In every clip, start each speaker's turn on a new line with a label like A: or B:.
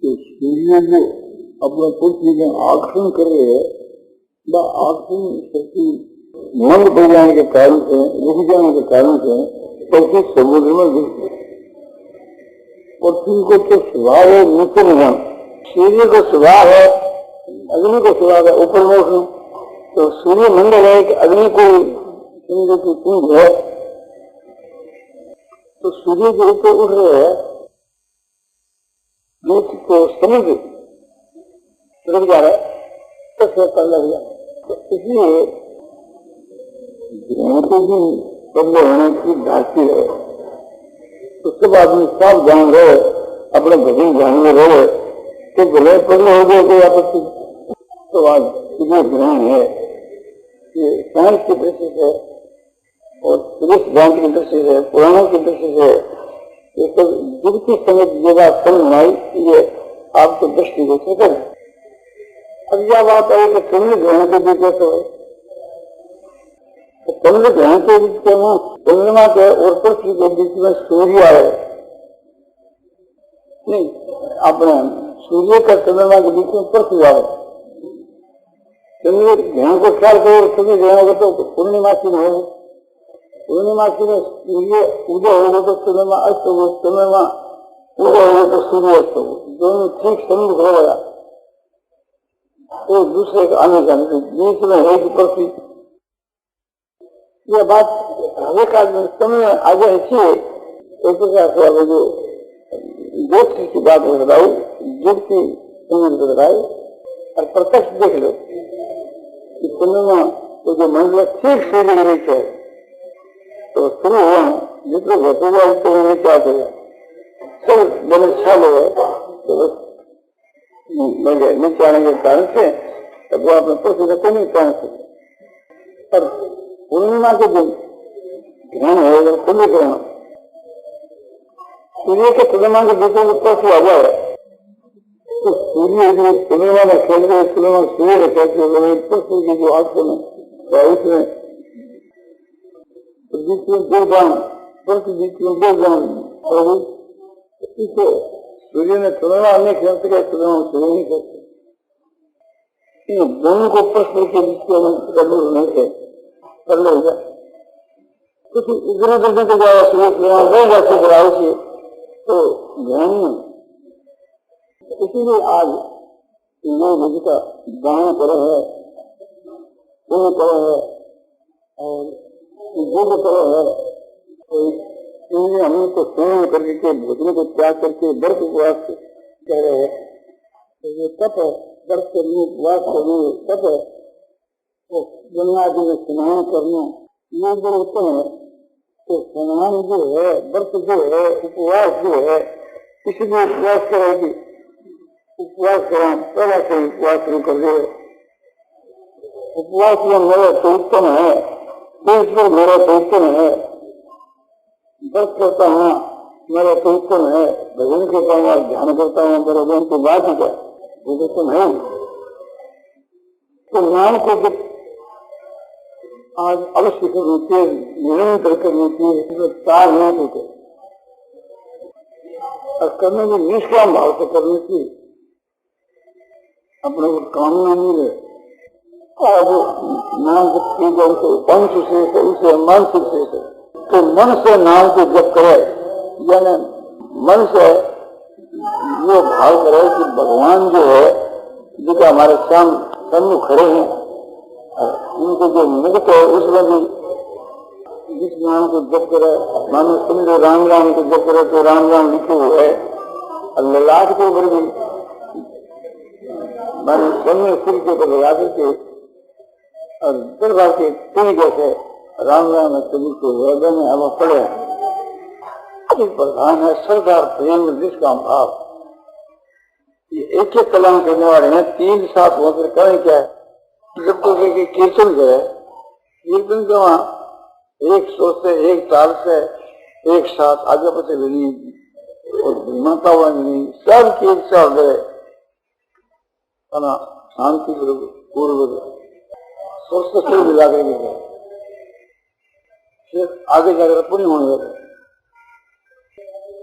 A: तो सूर्य जो अपना पृथ्वी में आकर्षण कर रहे हैं, वह आकर्षण शक्ति मंद पड़ जाने के कारण से, रुक जाने के कारण से पृथ्वी समुद्र में गिरती है। पृथ्वी को तो स्वभाव है नीचे में जाना, सूर्य को स्वभाव है, अग्नि को स्वभाव है ऊपर में उठना। तो सूर्य मंडल है कि अग्नि को समझो कि कुंभ है, तो सूर्य के ऊपर उठ रहे हैं, नीचे को समुद्र रुक जा रहा है, तो स्वतः लग जाए। तो इसलिए ग्रहों को भी बदले होने की धारती है। तो सब आदमी सब जान रहे, अपने भजन ध्यान में रहे, तो ग्रह पगले हो गए कोई आपत्ति। तो आज जो ग्रहण है ये साइंस की दृष्टि से और पुरुष ज्ञान की दृष्टि से, पुराणों की दृष्टि से ये सब युग की समय ये बात समझ आई, ये आपको दृष्टि को से करें। अब यह बात है कि चंद्र ग्रहण के बीच कैसे हो, तो चंद्र ग्रहण के बीच चंद्रमा के और पृथ्वी के बीच में सूर्य आए नहीं, अपने सूर्य का चंद्रमा के बीच में पृथ्वी आए। चंद्र ग्रहण को ख्याल करो, चंद्र ग्रहण हो तो पूर्णिमासी में होगी, पूर्णिमासी में सूर्य उदय होगा तो चंद्रमा अस्त हो, चंद्रमा उदय होगा तो सूर्य अस्त हो, दोनों ठीक समुद्र हो गया। तो दूसरे का आने जाने बीच में है कि पृथ्वी, यह बात एक आदमी समय आगे है। एक प्रकार से जो ज्योतिष की बात हो बताई, युग की समझ बताई और प्रत्यक्ष देख लो कि चंद्रमा तो जो मंडल ठीक सूर्य के नीचे है, तो शुरू हुआ जितने घटेगा उसको नीचे आ गया, सब बड़े छाल हो गए। तो बस नीचे आने के कारण से तब वो अपने पृथ्वी को नहीं पहुंच सके। पर पूर्णिमा के दिन ग्रहण होगा, कुंभ ग्रहण, सूर्य के चंद्रमा के बीच में पृथ्वी आ जाए, तो सूर्य जो चंद्रमा में खेल रहे, चंद्रमा सूर्य में खेलते हुए पृथ्वी के जो आंखों में उसमें बीच में दो दान, पृथ्वी बीच में दो दान प्रभु, इसे सूर्य ने चंद्रमा नहीं खेल सके, चंद्रमा सूर्य नहीं खेल सके। दोनों को पृथ्वी के बीच में नहीं थे कर लेगा, कुछ इधर उधर से जाएगा, सूर्य तो ग्रहण। इसीलिए आज लोग का दान पर है, पुण्य पर है और योग पर है, तो हमने तो स्वयं करके के भोजन को त्याग करके व्रत उपवास कह रहे हैं। तो ये तप है, व्रत करने उपवास करने तप है, तो गंगा जी में स्नान करना ये बड़े उत्तम है। तो स्नान जो है, व्रत जो है, उपवास जो है, इसलिए उपवास करेगी, उपवास करें पहले से उपवास शुरू कर दे। उपवास में मेरा तो उत्तम है, देश में मेरा तो उत्तम है, व्रत करता हूँ मेरा तो उत्तम है, भजन करता हूँ, ध्यान करता हूँ, मेरा दिन की बात ही क्या, वो तो उत्तम है। तो नाम को आज अवश्य करनी चाहिए, निरंतर करनी चाहिए, तार नहीं टूटे और करने में निष्काम भाव से करनी चाहिए, अपने को कामना नहीं रहे। और नाम की उसे पंच से उसे मानसिक से, तो मन से नाम को जप करे, यानी मन से ये भाव करे कि भगवान जो है, जो हमारे सामने खड़े हैं, उनको जो मुक्त है उसमें भी जिस नाम को जप करे, मानो समझो राम राम को जप करे तो राम राम लिखे हुए है, और ललाट के ऊपर भी मानो सामने सिर के ऊपर लगा करके और दरबार के तीन जैसे राम राम सभी को हृदय में हवा पड़े। प्रधान है सरदार प्रेम निष्काम भाव। ये एक एक कलाम करने वाले हैं, तीन साथ होकर करें क्या है, जब तो कीर्तन करे, कीर्तन के वहां एक सौ से एक ताल से एक साथ आगे पीछे भी नहीं और माता हुआ नहीं, सब की इच्छा हो गए शांति पूर्वक स्वस्थ से मिला करके फिर आगे जाकर पूरी होने लगे।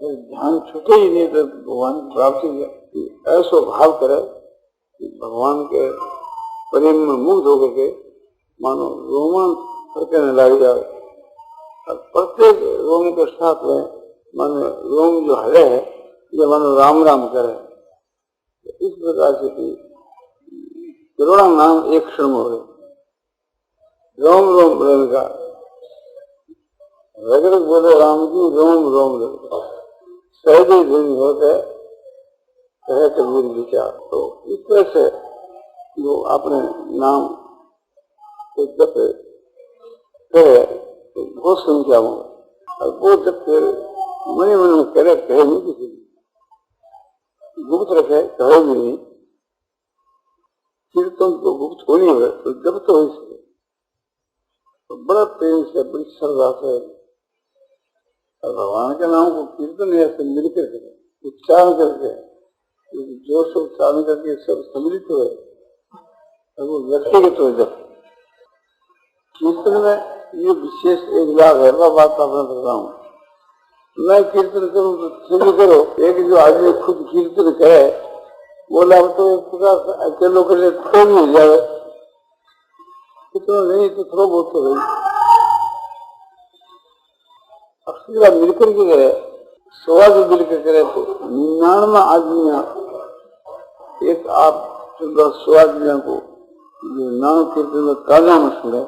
A: ध्यान छूटे ही नहीं तो भगवान प्राप्ति ऐसा भाव करे कि भगवान के प्रेम में मुग्ध होकर के मानो रोमांच करने लग जाए और प्रत्येक रोम के साथ में मानो रोम जो हरे है ये मानो राम राम करे। इस प्रकार से करोड़ा नाम एक क्षण हो गए। रोम रोम लड़का रगड़क बोले राम जी रोम रोम लड़का सहज ही दिन होते कहे कबीर विचार। तो इस तरह से जो अपने नाम को जब करे तो बहुत संख्या में और वो जब फिर मन में करे कहे नहीं किसी गुप्त रखे कहे भी नहीं कीर्तन तो गुप्त हो नहीं है तो जब तो हो सके तो बड़ा प्रेम से बड़ी श्रद्धा से और भगवान के नाम को कीर्तन ऐसे मिलकर करे उच्चारण करके जो सब उच्चारण करके सब सम्मिलित हुए वो व्यक्तिगत हो जब कीर्तन में ये विशेष एक लाभ है। मैं बात आपने बता हूँ मैं कीर्तन करूँ तो शुरू करो एक जो आदमी खुद कीर्तन करे बोला तो एक प्रकार से अकेलों के लिए तो भी हो जाए इतना नहीं तो थोड़ा बहुत तो नहीं अक्सर मिलकर के करे स्वाद मिलकर करे तो 99 आदमियां एक आप 100 आदमियों को नाम कीर्तन में काना में सुने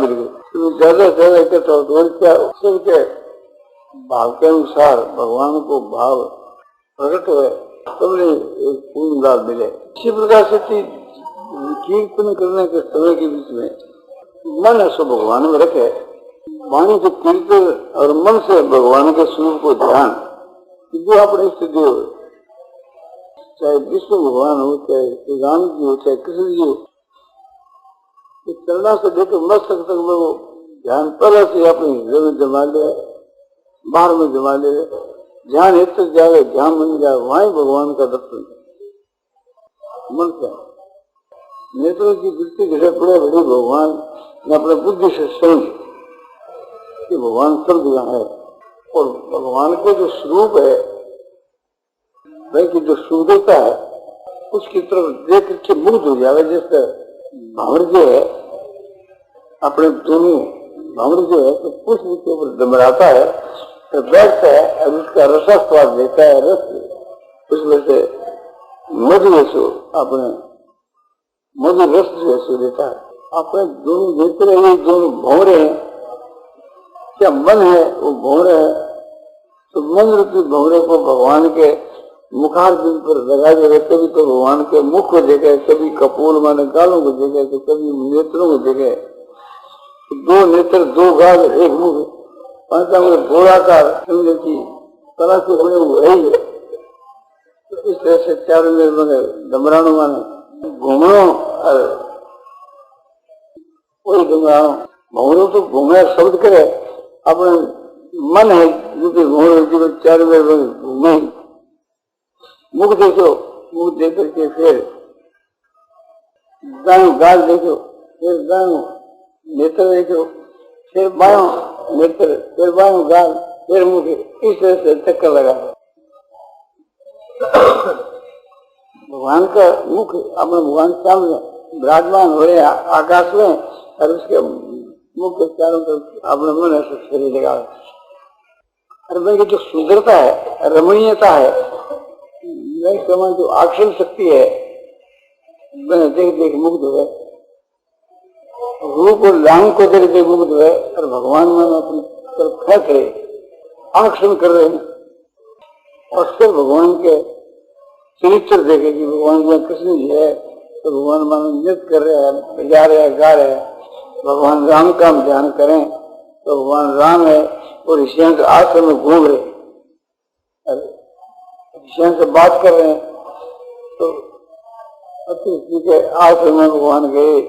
A: मिल गए ज्यादा से ज्यादा इकट्ठा हो सबके भाव के अनुसार भगवान को भाव प्रकट हुए सबने एक पूर्ण लाभ मिले। इसी प्रकार से कीर्तन करने के समय के बीच में मन ऐसा भगवान में रखे वाणी से कीर्तन और मन से भगवान के स्वरूप को ध्यान जो अपने स्थिति हो चाहे विष्णु भगवान हो चाहे राम जी हो चाहे कृष्ण जी हो चलना से देखो मस्तक तक में वो ध्यान पहले से अपने हृदय में जमा ले बाहर में जमा ले ध्यान एक तक जाए ध्यान बन जाए वहीं भगवान का दर्शन मन का नेत्रों की दृष्टि घटे बड़े बड़े भगवान ने अपने बुद्धि से समझ कि भगवान सब जगह है और भगवान के जो स्वरूप है भाई की जो सुंदरता है उसकी तरफ देख करके मुग्ध हो जाए। जैसे भावर जो है अपने दोनों भावर जो है तो पुष्प के ऊपर दमराता है तो बैठता है और उसका रसा स्वाद देता है रस उसमें से मधु रसो अपने मधु रस जो है देता है। अपने दोनों नेत्र हैं दोनों भंवरे हैं क्या मन है वो भंवरे है तो मन रूपी भंवरे को भगवान के मुखारबिंद पर लगा देगा कभी तो भगवान के मुख को देखे कभी कपोल माने गालों को देखे तो कभी नेत्रों को देखे दो नेत्र दो गाल एक मुख पांचा में गोलाकार समझे की कला से बने हुए है तो इस तरह से चारों में डमराणु माने घूमनो और वही डमराणु भवनों तो घूमे शब्द करे अपने मन है जो कि घूमने चारों में घूमे मुख देखो मुख देख करके फिर दाएं गाल देखो फिर दाएं नेत्र देखो फिर बायों नेत्र फिर बायों गाल फिर मुख इस तरह से चक्कर लगा। भगवान का मुख अपने भगवान सामने विराजमान हो रहे आकाश में और उसके मुख के चारों तरफ अपने मन ऐसे शरीर लगा और भाई जो सुंदरता है रमणीयता है समय जो आकर्षण शक्ति है देख देख मुग्ध हुए रूप और लांग को देख देख मुग्ध हुए और भगवान मन अपनी तरफ खेच रहे आकर्षण कर रहे हैं और फिर भगवान के चरित्र देखे कि भगवान में कृष्ण जी है तो भगवान मान नृत्य कर रहे हैं बजा रहे हैं गा रहे हैं भगवान राम का हम ध्यान करें तो भगवान राम है और ऋषियों के आश्रम में घूम रहे ऋषियों से बात कर रहे हैं तो अतिथि के आश्रम में भगवान गए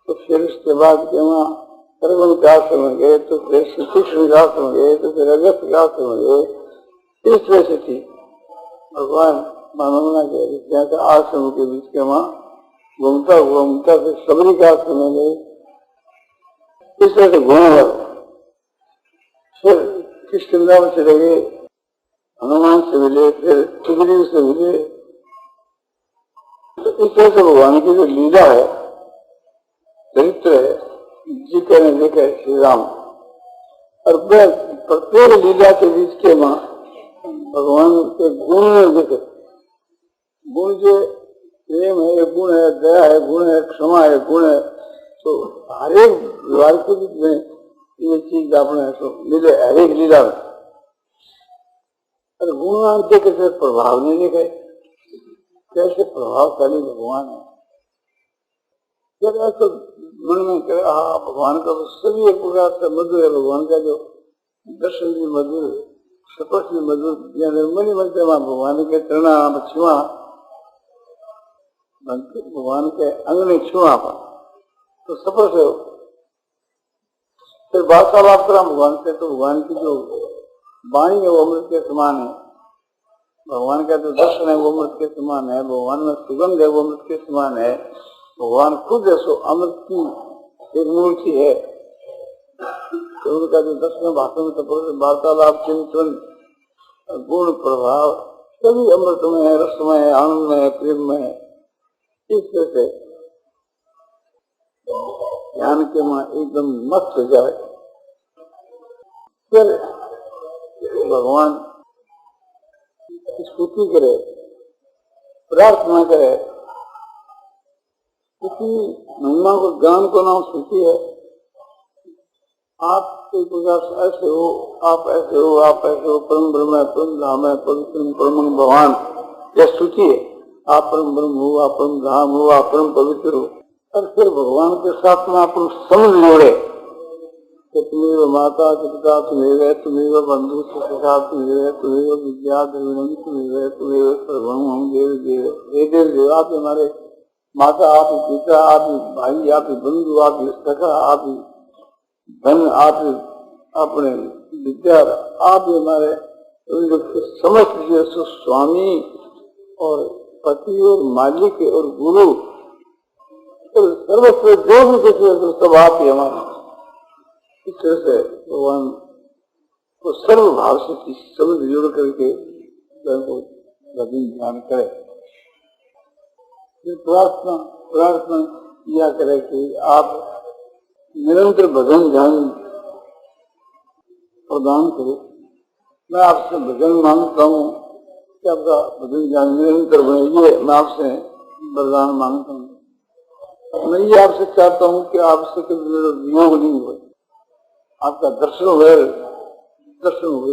A: तो फिर उसके बाद के वहाँ सरवन के आश्रम में गए तो फिर श्रीकृष्ण के आश्रम में गए तो फिर अगस्त के आश्रम में गए इस तरह से थी भगवान मानवना के ऋषियों के आश्रम के बीच के वहाँ घूमता घूमता फिर सबरी के आश्रम में गए इस तरह से घूम फिर कृष्ण चले गए हनुमान से मिले, फिर सुग्रीव से मिले। तो इस तरह से भगवान की जो लीला है, चरित्र है, जी कहने लिखे श्री राम, और प्रत्येक लीला के बीच के मां भगवान के गुण में दिखे। गुण जो प्रेम है, एक गुण है, दया है, गुण है, क्षमा है, गुण है। तो हर एक व्यवहार के बीच में ये चीज आपने तो मिले हर एक लीला में। और गुणवान के कैसे प्रभाव नहीं दिखे, कैसे प्रभावशाली भगवान है। जब ऐसा मन में करे हाँ भगवान का तो सभी एक प्रकार से मधुर है, भगवान का जो दर्शन भी मधुर, स्पर्श भी मधुर, निर्मली बनते वहां भगवान के चरणाम छुआ, भगवान के अंग में छुआ तो स्पर्श है। फिर वार्तालाप करा भगवान से, तो भगवान की जो वाणी है वो अमृत के समान है, भगवान का जो दर्शन है वो अमृत के समान है, भगवान में सुगंध है वो अमृत के समान है, भगवान खुद है सो अमृत की एक मूर्ति है। तो उनका जो दर्शन भाषण में वार्तालाप चिंतन गुण प्रभाव सभी अमृत में है, रसमय है, आनंद में है, प्रेम में है। इस तरह से ध्यान के मां एकदम मस्त हो जाए। फिर भगवान स्तुति करे, प्रार्थना करे। स्तुति महिमा को ज्ञान को नाम स्तुति है। आप एक प्रकार से ऐसे हो, आप ऐसे हो, आप ऐसे हो, परम ब्रह्म है, परम धाम है, पवित्र परम भगवान, यह स्तुति है। आप परम ब्रह्म हो, आप परम धाम हो, आप परम पवित्र हो। और फिर भगवान के साथ में आप समझ जोड़े कि तुम्हें माता पिता, तुम्हें तुम्हें बंधु सखा, तुम्हें विद्या द्रविणम, तुम्हें सर्वम देव देव। हे देव देव, आप हमारे माता, आप ही पिता, आप ही भाई, आप ही बंधु, आप ही सखा, आप ही धन, आप ही अपने विद्या, आप ही हमारे समस्त स्वामी और पति और मालिक और गुरु और सर्वस्व जो भी कुछ है तो सब आप ही हमारे। इस तरह से भगवान को सर्व भाव से समझ जोड़ करके ध्यान करे। प्रार्थना प्रार्थना किया करे कि आप निरंतर भजन ध्यान प्रदान करो। मैं आपसे भजन मांगता हूँ कि आपका भजन ध्यान निरंतर बने, ये मैं आपसे वरदान मांगता हूँ। मैं ये आपसे चाहता हूँ कि आपसे कभी मेरा वियोग नहीं हो, आपका दर्शन हुए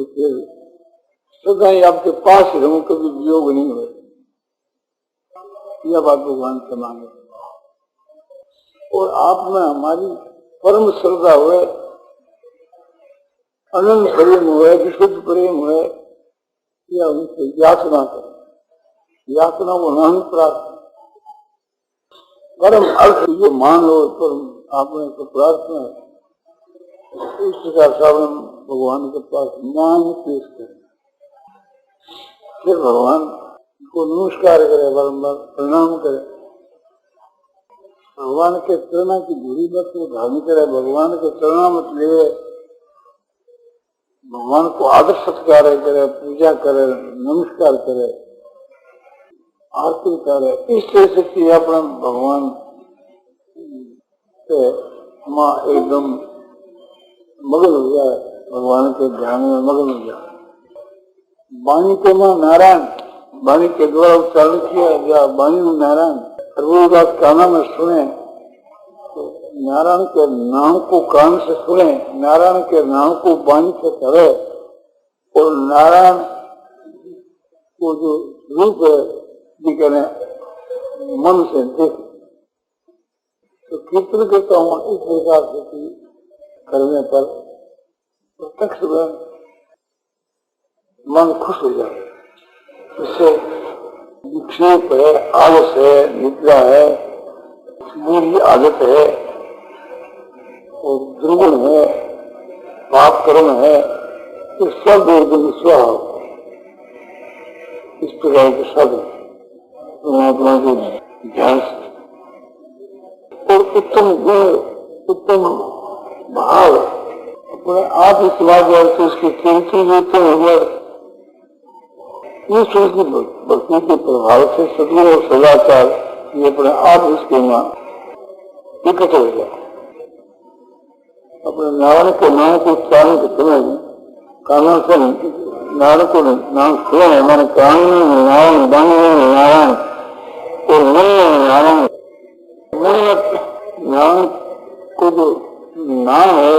A: फिर सदा ही आपके पास ही रहूं, कभी वियोग नहीं हुए। यह बात भगवान से मांगे और आप में हमारी परम श्रद्धा हुए, अनंत प्रेम हुए, विशुद्ध प्रेम हुए, या उनसे याचना करें। याचना वो नहीं प्रार्थना, परम अर्थ ये मान लो, परम आपने तो प्रार्थना है। इस प्रकार से भगवान के पास मांग पेश करें, फिर भगवान को नमस्कार करे, बारम्बार प्रणाम करे, भगवान के चरणों की धूरी मत को धारण करे, भगवान के चरणों मत ले, भगवान को आदर सत्कार करे, पूजा करे, नमस्कार करे, आरती करे। इस तरह से कि अपना भगवान से हम एकदम मगन हो जाए, भगवान के ध्यान में मगन हो जाए। वाणी के मां नारायण, वाणी के द्वारा उच्चारण किया गया वाणी में नारायण, और वो बात काना में सुने तो नारायण के नाम को कान से सुने, नारायण के नाम को वाणी से करे, और नारायण को जो रूप है दिखने मन से देखे। तो कीर्तन करता हूँ इस प्रकार से करने पर प्रत्यक्ष में मन खुश हो जाए। इससे विक्षेप है, आलस है, निद्रा है, बुरी आदत है और दुर्गुण है, पाप कर्म है, तो सब एकदम स्वाहा। इस प्रकार के सब परमात्मा को ध्यान से और उत्तम गुण, उत्तम भाव अपने आप ही समाज तो उसकी कीमती होते हुए ये श्रुति भक्ति के प्रभाव से सदगुरु और सदाचार ये अपने आप इसके यहाँ इकट्ठे हो जाए। अपने नारायण के नाम को उच्चारण के समय कानून से नारायण को नाम सुने हमारे कानून में नारायण, दंग में नारायण और मन में नारायण। नारायण को जो नाम है,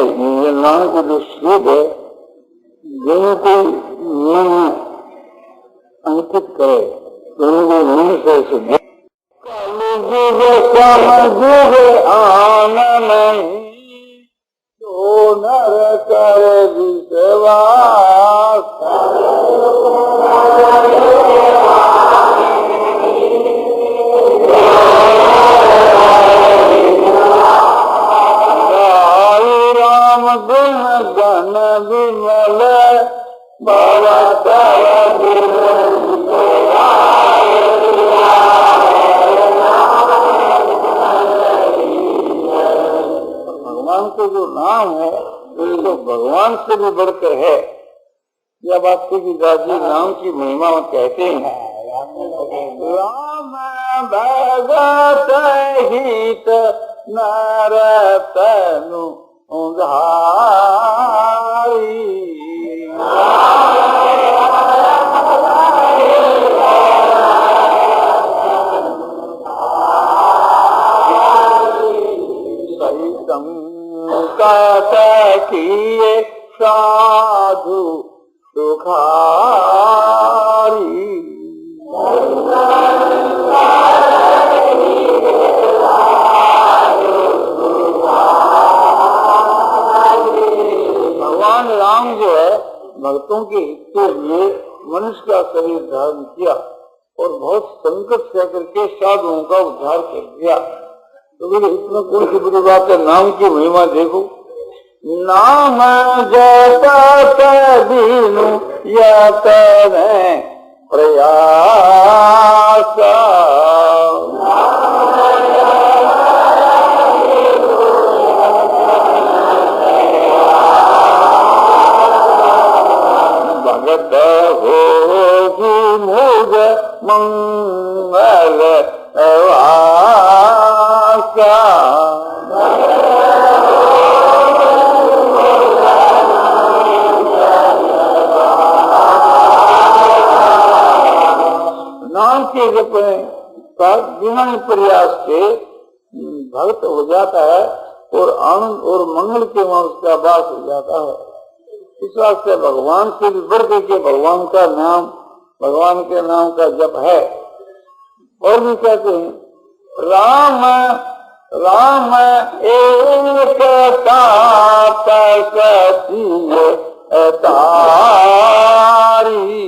A: ये नारायण को जो स्वरूप है, दोनों को मन में अंकित करे, दोनों को मन से समझ आनंद तो नर कर विश्वास। राम गुण गण विमल बाबा भगवान को जो नाम है तो भगवान से भी बढ़कर है। यह बात की दादी नाम की महिमा कहते हैं। राम भगत हित नरतनु उधारी। किए साधु सुखारी। भगवान राम जो है भक्तों के हित के लिए मनुष्य का शरीर धारण किया और बहुत संकट से करके साधुओं का उद्धार कर दिया। तो बोले इतना कौन सी बुरी बात है, नाम की महिमा देखो। नाम जपत दीनु यत प्रयास। भगत होगी मुझ मंगल वासा। नाम के जपने का बिना प्रयास के भक्त हो जाता है और आनंद और मंगल के वहां उसका वास हो जाता है। इस वास्ते भगवान से भी बढ़ के भगवान का नाम, भगवान के नाम का जप है। और भी कहते हैं राम राम एक तापसी तारी।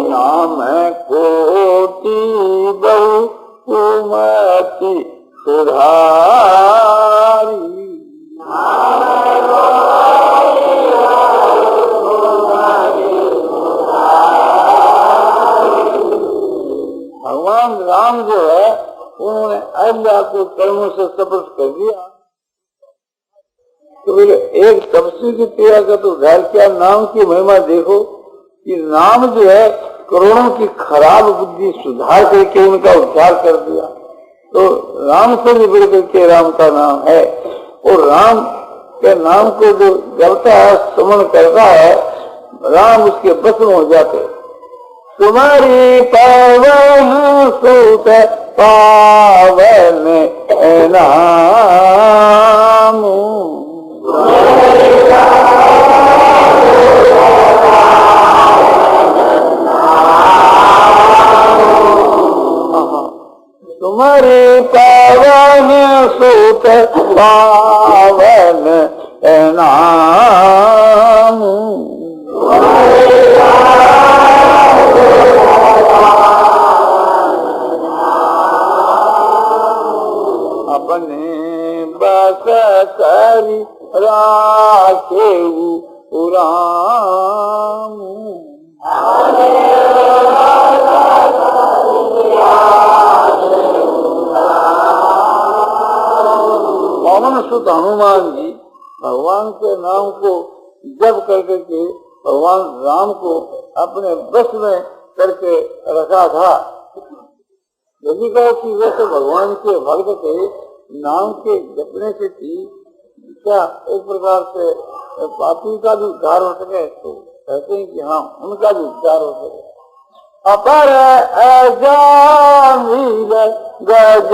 A: नाम कोटि बहुमति सुधारी। भगवान राम जो है उन्होंने अहिल्या को कर्मों से स्पर्श कर दिया। तो फिर एक तपस्वी की क्रिया का तो उद्धार किया। नाम की महिमा देखो कि नाम जो है करोड़ों की खराब बुद्धि सुधार करके उनका उद्धार कर दिया। तो राम से भी बढ़ करके राम का नाम है। और राम के नाम को जो जपता है, स्मरण करता है, राम उसके बस में हो जाते। तुम्हारी पावन सुत पावन नाम। तुम्हारी पावन सुत पावन नाम। अपने बस करी राखे राम। पवन सुत हनुमान जी भगवान के नाम को जप करके के भगवान राम को अपने बस में करके रखा था। यदि कहो कि वैसे भगवान के भक्त के नाम के जपने से थी क्या एक प्रकार से पापी का भी उद्धार हो सके, तो कहते हैं कि हाँ उनका भी उद्धार हो सके। अपर अजामिल गज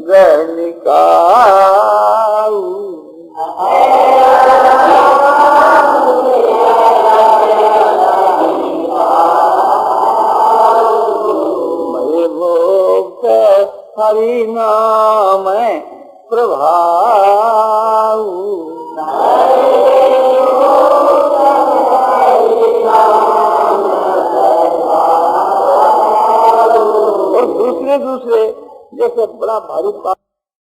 A: गणिका मय भोक्त हरि नाम प्रभाव। और दूसरे जैसे बड़ा भारी